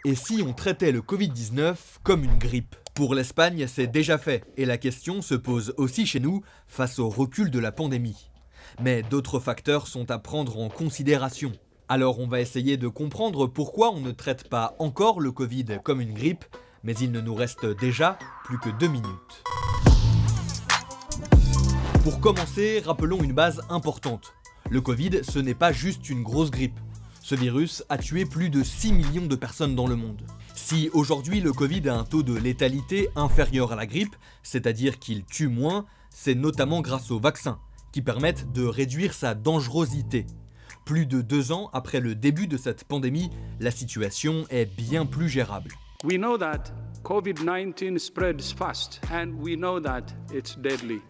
Et si on traitait le Covid-19 comme une grippe? Pour l'Espagne, c'est déjà fait, et la question se pose aussi chez nous face au recul de la pandémie. Mais d'autres facteurs sont à prendre en considération. Alors on va essayer de comprendre pourquoi on ne traite pas encore le Covid comme une grippe, mais il ne nous reste déjà plus que 2 minutes. Pour commencer, rappelons une base importante. Le Covid, ce n'est pas juste une grosse grippe. Ce virus a tué plus de 6 millions de personnes dans le monde. Si aujourd'hui le Covid a un taux de létalité inférieur à la grippe, c'est-à-dire qu'il tue moins, c'est notamment grâce aux vaccins, qui permettent de réduire sa dangerosité. Plus de 2 ans après le début de cette pandémie, la situation est bien plus gérable. We know that COVID-19 spreads fast and we know that it's deadly.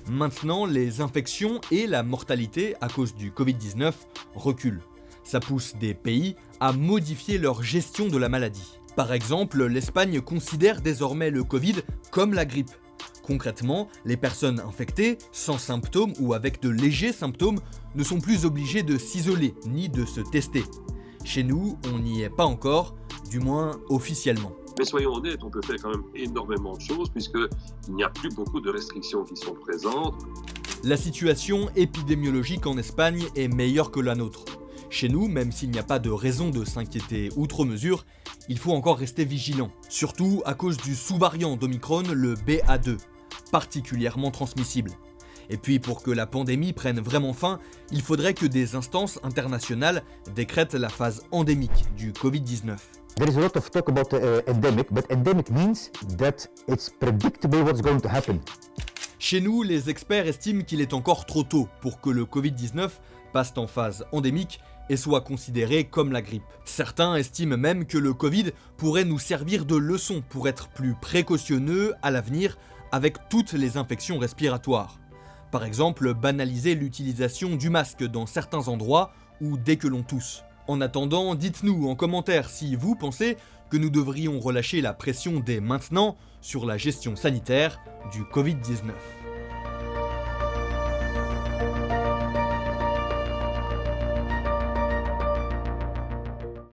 Maintenant, les infections et la mortalité à cause du Covid-19 reculent. Ça pousse des pays à modifier leur gestion de la maladie. Par exemple, l'Espagne considère désormais le Covid comme la grippe. Concrètement, les personnes infectées, sans symptômes ou avec de légers symptômes, ne sont plus obligées de s'isoler ni de se tester. Chez nous, on n'y est pas encore, du moins officiellement. Mais soyons honnêtes, on peut faire quand même énormément de choses puisqu'il n'y a plus beaucoup de restrictions qui sont présentes. La situation épidémiologique en Espagne est meilleure que la nôtre. Chez nous, même s'il n'y a pas de raison de s'inquiéter outre mesure, il faut encore rester vigilant. Surtout à cause du sous-variant d'Omicron, le BA2, particulièrement transmissible. Et puis pour que la pandémie prenne vraiment fin, il faudrait que des instances internationales décrètent la phase endémique du Covid-19. There is a lot of talk about endemic, but endemic means that it's predictable what's going to happen. Chez nous, les experts estiment qu'il est encore trop tôt pour que le Covid-19 passe en phase endémique et soit considéré comme la grippe. Certains estiment même que le Covid pourrait nous servir de leçon pour être plus précautionneux à l'avenir avec toutes les infections respiratoires. Par exemple, banaliser l'utilisation du masque dans certains endroits ou dès que l'on tousse. En attendant, dites-nous en commentaire si vous pensez que nous devrions relâcher la pression dès maintenant sur la gestion sanitaire du Covid-19.